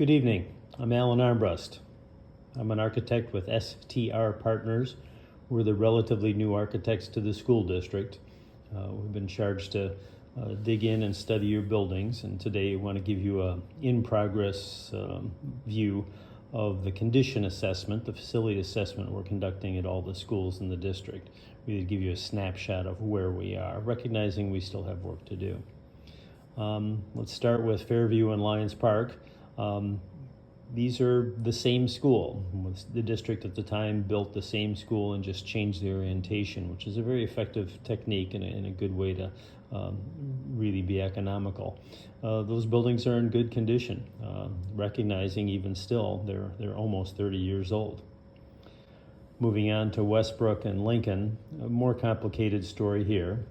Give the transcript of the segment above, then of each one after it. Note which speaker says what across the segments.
Speaker 1: Good evening. I'm Alan Armbrust. I'm an architect with STR Partners. We're the relatively new architects to the school district. We've been charged to dig in and study your buildings, and today I want to give you a in-progress view of the condition assessment, the facility assessment we're conducting at all the schools in the district. Really give you a snapshot of where we are, recognizing we still have work to do. Let's start with Fairview and Lions Park. These are the same school. The district at the time built the same school and just changed the orientation, which is a very effective technique and a good way to really be economical. Those buildings are in good condition, recognizing even still they're almost 30 years old. Moving on to Westbrook and Lincoln, a more complicated story here.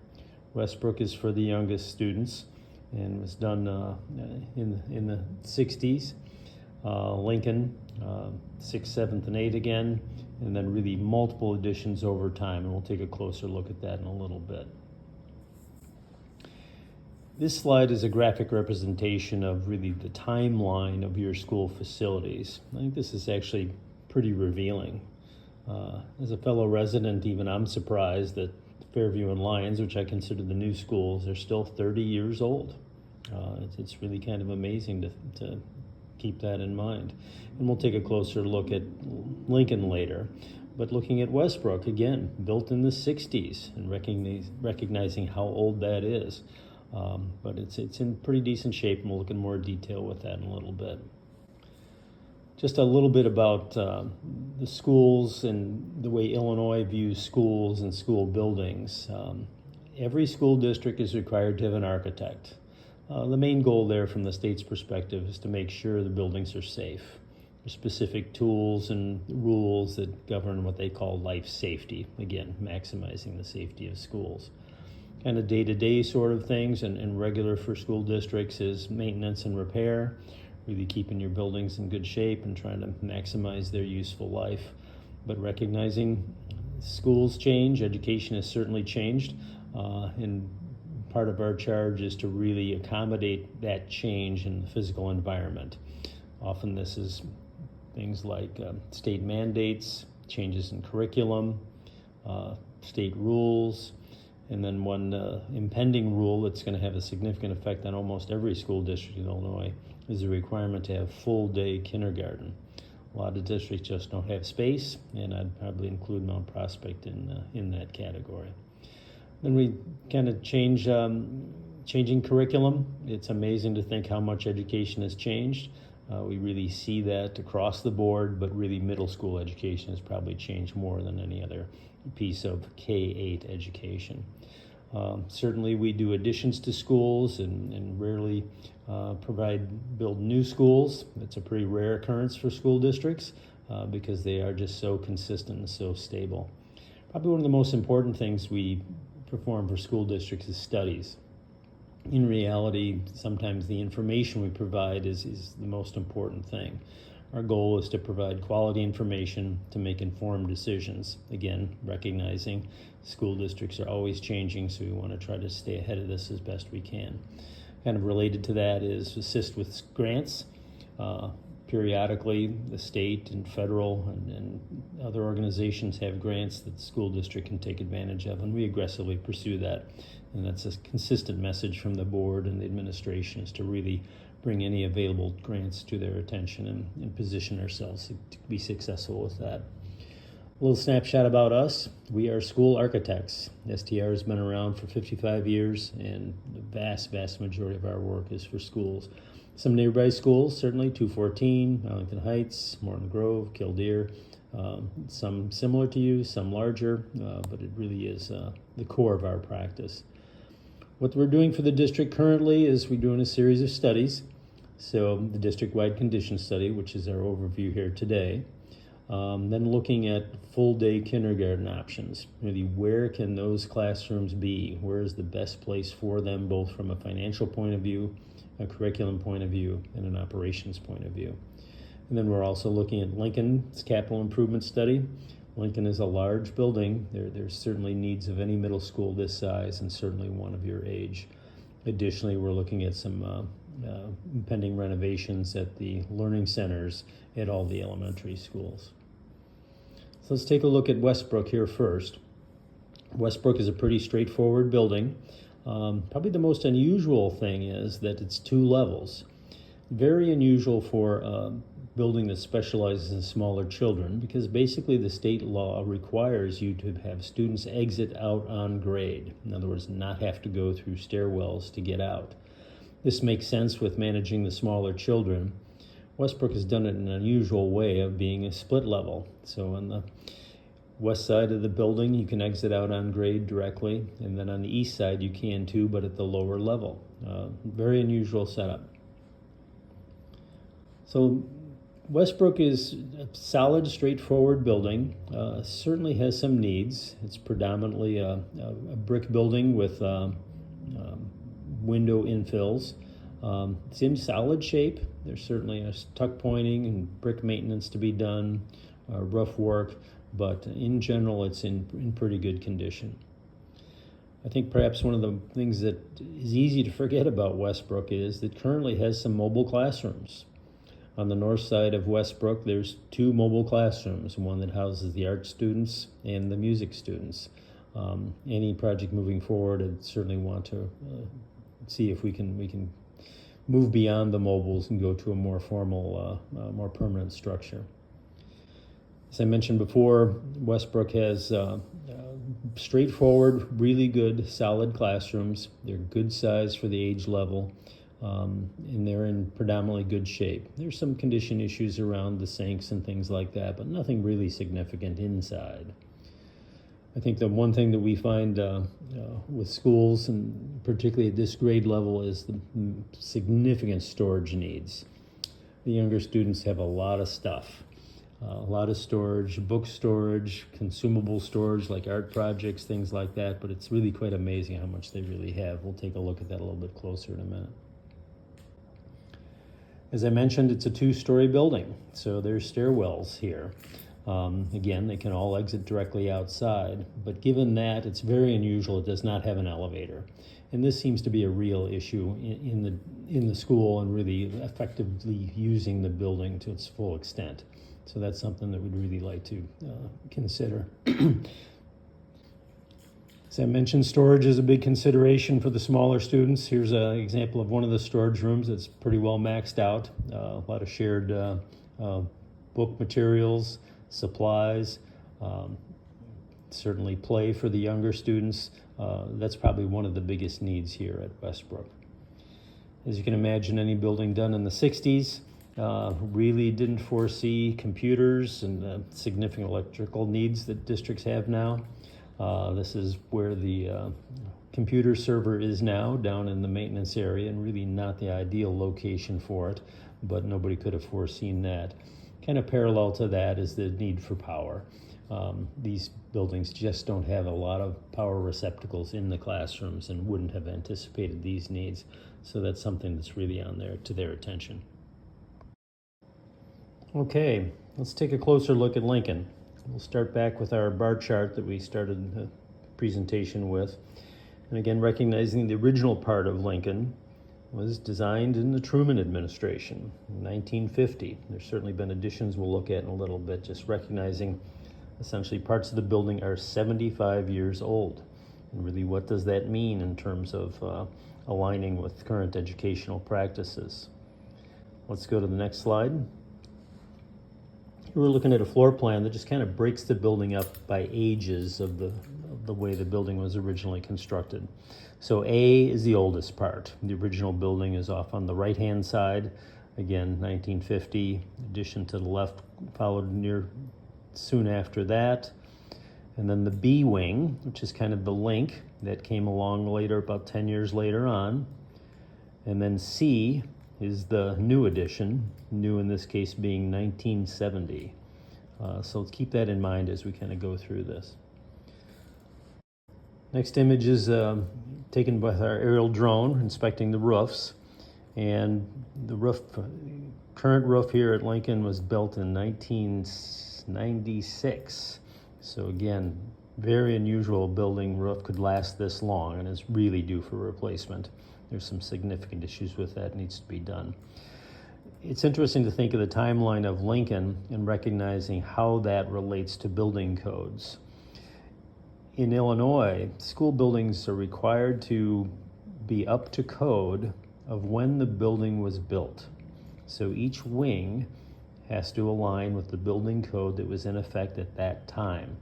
Speaker 1: Westbrook is for the youngest students and was done in the 60s. Lincoln, 6th, 7th, and 8th again, and then really multiple additions over time, and we'll take a closer look at that in a little bit. This slide is a graphic representation of really the timeline of your school facilities. I think this is actually pretty revealing. As a fellow resident, even I'm surprised that Fairview and Lions, which I consider the new schools, are still 30 years old. It's really kind of amazing to keep that in mind. And we'll take a closer look at Lincoln later. But looking at Westbrook, again, built in the 60s, and recognizing how old that is. But it's in pretty decent shape, and we'll look in more detail with that in a little bit. Just a little bit about the schools and the way Illinois views schools and school buildings. Every school district is required to have an architect. The main goal there from the state's perspective is to make sure the buildings are safe. There's specific tools and rules that govern what they call life safety, again, maximizing the safety of schools. Kind of day-to-day sort of things and regular for school districts is maintenance and repair, really keeping your buildings in good shape and trying to maximize their useful life. But recognizing schools change, education has certainly changed, and part of our charge is to really accommodate that change in the physical environment. Often this is things like state mandates, changes in curriculum, state rules, and then one impending rule that's going to have a significant effect on almost every school district in Illinois is the requirement to have full-day kindergarten. A lot of districts just don't have space, and I'd probably include Mount Prospect in that category. Then we kind of changing curriculum. It's amazing to think how much education has changed. We really see that across the board, but really middle school education has probably changed more than any other piece of K-8 education. Certainly we do additions to schools and rarely build new schools. It's a pretty rare occurrence for school districts because they are just so consistent and so stable. Probably one of the most important things we perform for school districts is studies. In reality, sometimes the information we provide is the most important thing. Our goal is to provide quality information to make informed decisions. Again, recognizing school districts are always changing, so we want to try to stay ahead of this as best we can. Kind of related to that is assist with grants. Periodically, the state and federal and other organizations have grants that the school district can take advantage of, and we aggressively pursue that. And that's a consistent message from the board and the administration, is to really bring any available grants to their attention and position ourselves to be successful with that. A little snapshot about us. We are school architects. STR has been around for 55 years, and the vast majority of our work is for schools. Some nearby schools, certainly 214, Arlington Heights, Morton Grove, Killdeer, some similar to you, some larger, but it really is the core of our practice. What we're doing for the district currently is we're doing a series of studies. So the district-wide condition study, which is our overview here today. Then looking at full-day kindergarten options. Really, where can those classrooms be? Where is the best place for them, both from a financial point of view, a curriculum point of view, and an operations point of view. And then we're also looking at Lincoln's capital improvement study. Lincoln is a large building. There's certainly needs of any middle school this size, and certainly one of your age. Additionally, we're looking at some impending renovations at the learning centers at all the elementary schools. So let's take a look at Westbrook here first. Westbrook is a pretty straightforward building. Probably the most unusual thing is that it's 2 levels. Very unusual for a building that specializes in smaller children, because basically the state law requires you to have students exit out on grade. In other words, not have to go through stairwells to get out. This makes sense with managing the smaller children. Westbrook has done it in an unusual way of being a split level. So on the west side of the building, you can exit out on grade directly, and then on the east side you can too, but at the lower level. Very unusual setup. So Westbrook is a solid, straightforward building. Certainly has some needs. It's predominantly a brick building with window infills. It's in solid shape. There's certainly a tuck pointing and brick maintenance to be done, rough work, but in general it's in pretty good condition. I think perhaps one of the things that is easy to forget about Westbrook is that it currently has some mobile classrooms. On the north side of Westbrook, there's 2 mobile classrooms, one that houses the art students and the music students. Any project moving forward, I'd certainly want to see if we can move beyond the mobiles and go to a more formal, more permanent structure. As I mentioned before, Westbrook has straightforward, really good, solid classrooms. They're good size for the age level, and they're in predominantly good shape. There's some condition issues around the sinks and things like that, but nothing really significant inside. I think the one thing that we find with schools, and particularly at this grade level, is the significant storage needs. The younger students have a lot of stuff. A lot of storage, book storage, consumable storage like art projects, things like that, but it's really quite amazing how much they really have. We'll take a look at that a little bit closer in a minute. As I mentioned, it's a 2-story building, so there's stairwells here. Again, they can all exit directly outside, but given that, it's very unusual it does not have an elevator. And this seems to be a real issue in the school and really effectively using the building to its full extent. So that's something that we'd really like to consider. As I mentioned, storage is a big consideration for the smaller students. Here's an example of one of the storage rooms that's pretty well maxed out. A lot of shared book materials, supplies, certainly play for the younger students. That's probably one of the biggest needs here at Westbrook. As you can imagine, any building done in the 60s really didn't foresee computers and the significant electrical needs that districts have now. This is where the computer server is now, down in the maintenance area, and really not the ideal location for it, but nobody could have foreseen that. Kind of parallel to that is the need for power. These buildings just don't have a lot of power receptacles in the classrooms and wouldn't have anticipated these needs. So that's something that's really on there to their attention. Okay, let's take a closer look at Lincoln. We'll start back with our bar chart that we started the presentation with. And again, recognizing the original part of Lincoln was designed in the Truman administration in 1950. There's certainly been additions we'll look at in a little bit, just recognizing essentially parts of the building are 75 years old. And really, what does that mean in terms of aligning with current educational practices? Let's go to the next slide. Here we're looking at a floor plan that just kind of breaks the building up by ages of the way the building was originally constructed. So A is the oldest part. The original building is off on the right-hand side. Again, 1950. Addition to the left followed soon after that. And then the B wing, which is kind of the link that came along later, about 10 years later on. And then C is the new addition, new in this case being 1970. So let's keep that in mind as we kind of go through this. Next image is taken by our aerial drone inspecting the roofs. And the current roof here at Lincoln was built in 1996. So again, very unusual building roof could last this long and is really due for replacement. there's some significant issues with that needs to be done. It's interesting to think of the timeline of Lincoln and recognizing how that relates to building codes. In Illinois, school buildings are required to be up to code of when the building was built. So each wing has to align with the building code that was in effect at that time.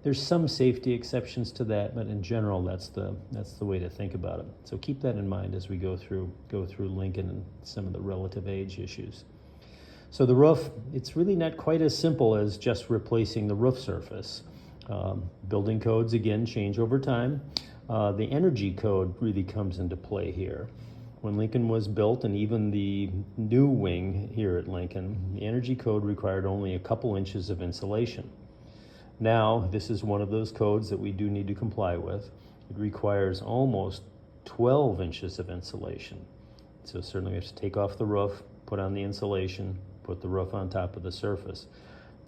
Speaker 1: There's some safety exceptions to that, but in general, that's the way to think about it. So keep that in mind as we go through Lincoln and some of the relative age issues. So the roof, it's really not quite as simple as just replacing the roof surface. Building codes, again, change over time. The energy code really comes into play here. When Lincoln was built, and even the new wing here at Lincoln, the energy code required only a couple inches of insulation. Now, this is one of those codes that we do need to comply with. It requires almost 12 inches of insulation. So certainly we have to take off the roof, put on the insulation, put the roof on top of the surface.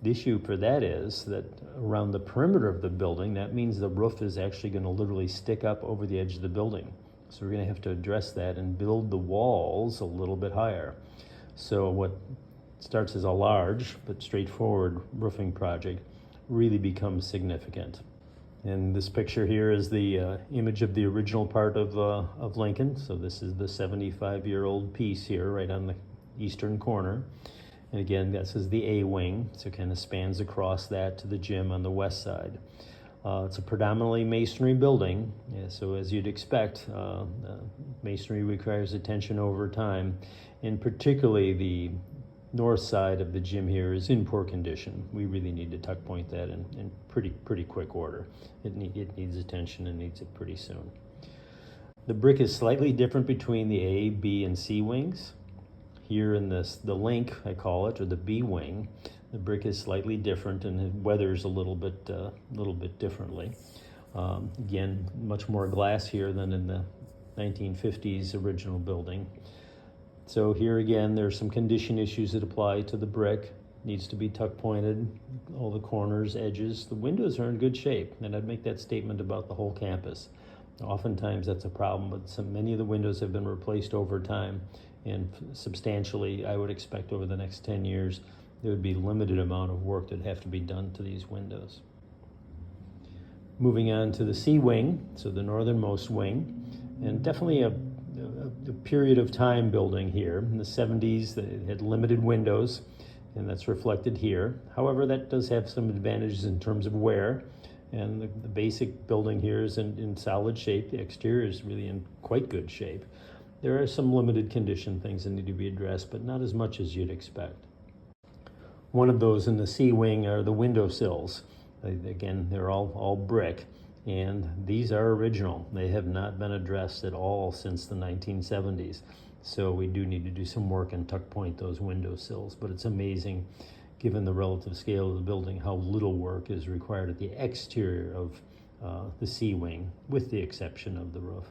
Speaker 1: The issue for that is that around the perimeter of the building, that means the roof is actually going to literally stick up over the edge of the building. So we're going to have to address that and build the walls a little bit higher. So what starts as a large but straightforward roofing project really becomes significant. And this picture here is the image of the original part of Lincoln. So this is the 75-year-old piece here right on the eastern corner. And again, this is the A wing, so it kind of spans across that to the gym on the west side. It's a predominantly masonry building, so as you'd expect, masonry requires attention over time, and particularly the north side of the gym here is in poor condition. We really need to tuck point that in pretty quick order. It needs attention and needs it pretty soon. The brick is slightly different between the A, B, and C wings. Here in the link, I call it, or the B wing, the brick is slightly different and it weathers a little bit differently. Again, much more glass here than in the 1950s original building. So here again, there's some condition issues that apply to the brick. Needs to be tuck pointed, all the corners, edges. The windows are in good shape, and I'd make that statement about the whole campus. Oftentimes that's a problem, but many of the windows have been replaced over time, and substantially, I would expect over the next 10 years, there would be limited amount of work that have to be done to these windows. Moving on to the C wing, so the northernmost wing, and definitely a period of time building here. In the 70s, it had limited windows, and that's reflected here. However, that does have some advantages in terms of wear, and the basic building here is in solid shape. The exterior is really in quite good shape. There are some limited condition things that need to be addressed, but not as much as you'd expect. One of those in the C wing are the window sills. Again, they're all brick, and these are original. They have not been addressed at all since the 1970s. So we do need to do some work and tuck point those window sills, but it's amazing, given the relative scale of the building, how little work is required at the exterior of the C wing, with the exception of the roof.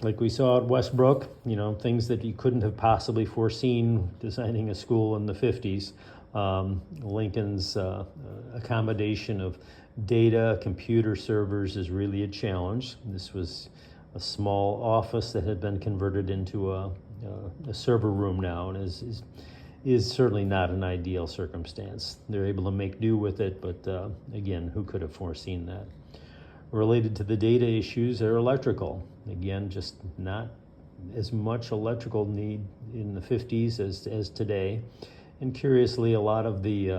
Speaker 1: Like we saw at Westbrook, things that you couldn't have possibly foreseen designing a school in the 50s. Lincoln's accommodation of data, computer servers is really a challenge. This was a small office that had been converted into a server room now, and is certainly not an ideal circumstance. They're able to make do with it, but again, who could have foreseen that? Related to the data issues are electrical. Again, just not as much electrical need in the 50s as today. And curiously, a lot of the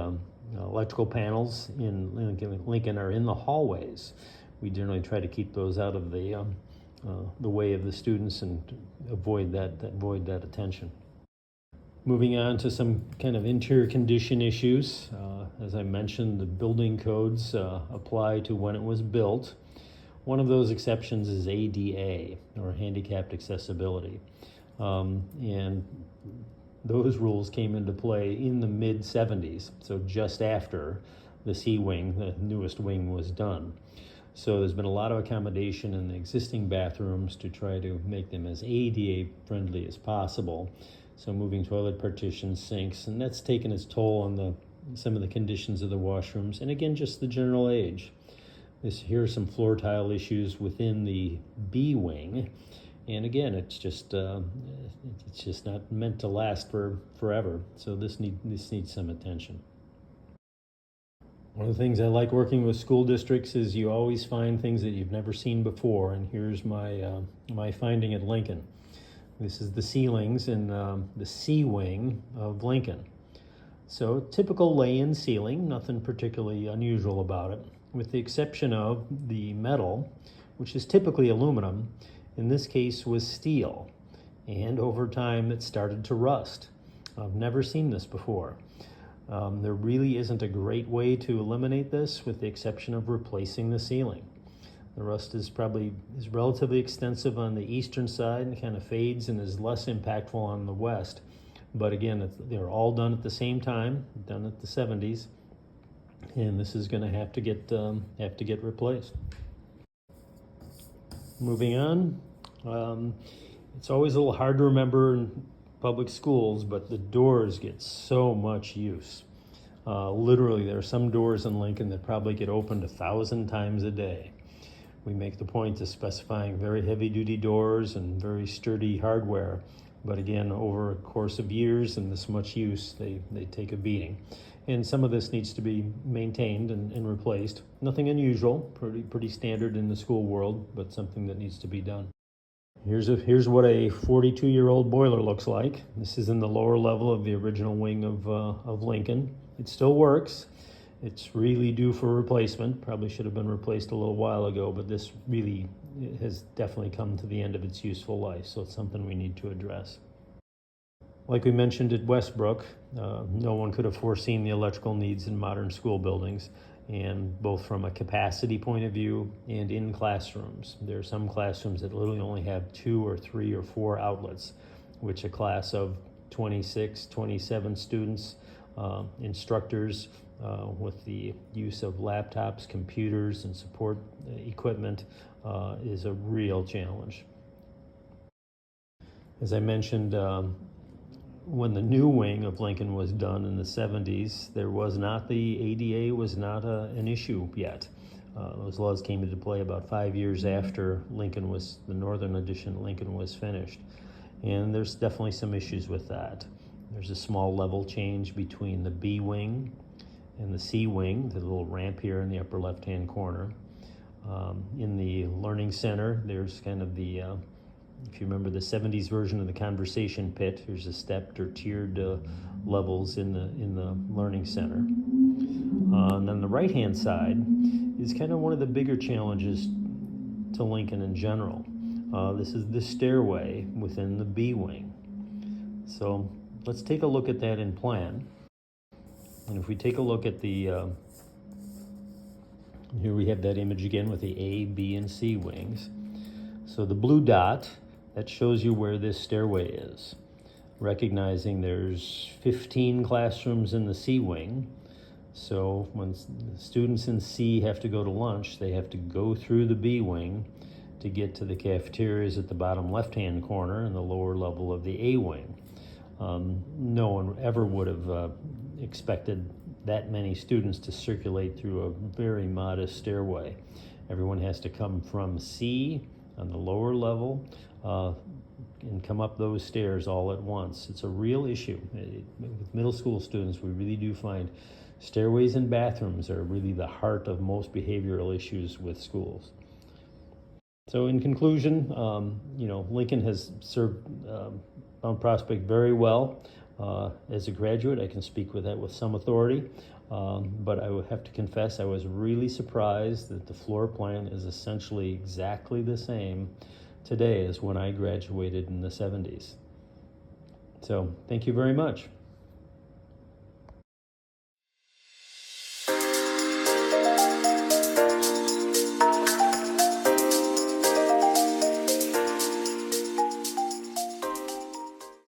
Speaker 1: electrical panels in Lincoln are in the hallways. We generally try to keep those out of the way of the students and avoid that attention. Moving on to some kind of interior condition issues. As I mentioned, the building codes apply to when it was built. One of those exceptions is ADA, or handicapped accessibility. And those rules came into play in the mid-70s, so just after the C wing, the newest wing, was done. So there's been a lot of accommodation in the existing bathrooms to try to make them as ADA friendly as possible. So moving toilet partitions, sinks, and that's taken its toll on some of the conditions of the washrooms, and again, just the general age. Here are some floor tile issues within the B wing, And again, it's just not meant to last for forever. So this needs some attention. One of the things I like working with school districts is you always find things that you've never seen before. And here's my finding at Lincoln. This is the ceilings in the C wing of Lincoln. So typical lay-in ceiling, nothing particularly unusual about it, with the exception of the metal, which is typically aluminum, in this case was steel. And over time it started to rust. I've never seen this before. There really isn't a great way to eliminate this with the exception of replacing the ceiling. The rust is relatively extensive on the eastern side and kind of fades and is less impactful on the west. But again, they're all done at the same time, done at the 70s, and this is going to have to get replaced. Moving on, it's always a little hard to remember in public schools, but the doors get so much use. Literally, there are some doors in Lincoln that probably get opened 1,000 times a day. We make the point of specifying very heavy-duty doors and very sturdy hardware, but again, over a course of years and this much use, they take a beating. And some of this needs to be maintained and replaced. Nothing unusual, pretty standard in the school world, but something that needs to be done. Here's what a 42-year-old boiler looks like. This is in the lower level of the original wing of Lincoln. It still works. It's really due for replacement. Probably should have been replaced a little while ago, but this really has definitely come to the end of its useful life, so it's something we need to address. Like we mentioned at Westbrook, no one could have foreseen the electrical needs in modern school buildings, and both from a capacity point of view and in classrooms. There are some classrooms that literally only have 2 or 3 or 4 outlets, which a class of 26, 27 students, instructors, with the use of laptops, computers, and support equipment is a real challenge. As I mentioned, when the new wing of Lincoln was done in the 70s, the ADA was not an issue yet. Those laws came into play about 5 years after the northern edition of Lincoln was finished. And there's definitely some issues with that. There's a small level change between the B wing and the C wing, the little ramp here in the upper left-hand corner. In the Learning Center, there's kind of the, if you remember the 70s version of the conversation pit, there's a stepped or tiered levels in the Learning Center. And then the right-hand side is kind of one of the bigger challenges to Lincoln in general. This is the stairway within the B wing. So let's take a look at that in plan. And if we take a look at here we have that image again with the A, B, and C wings. So the blue dot, that shows you where this stairway is. Recognizing there's 15 classrooms in the C wing. So when students in C have to go to lunch, they have to go through the B wing to get to the cafeterias at the bottom left-hand corner and the lower level of the A wing. No one ever would have expected that many students to circulate through a very modest stairway. Everyone has to come from C on the lower level and come up those stairs all at once. It's a real issue. With middle school students, we really do find stairways and bathrooms are really the heart of most behavioral issues with schools. So in conclusion, Lincoln has served Mount Prospect very well. As a graduate, I can speak with that with some authority, but I would have to confess I was really surprised that the floor plan is essentially exactly the same today as when I graduated in the 70s. So thank you very much.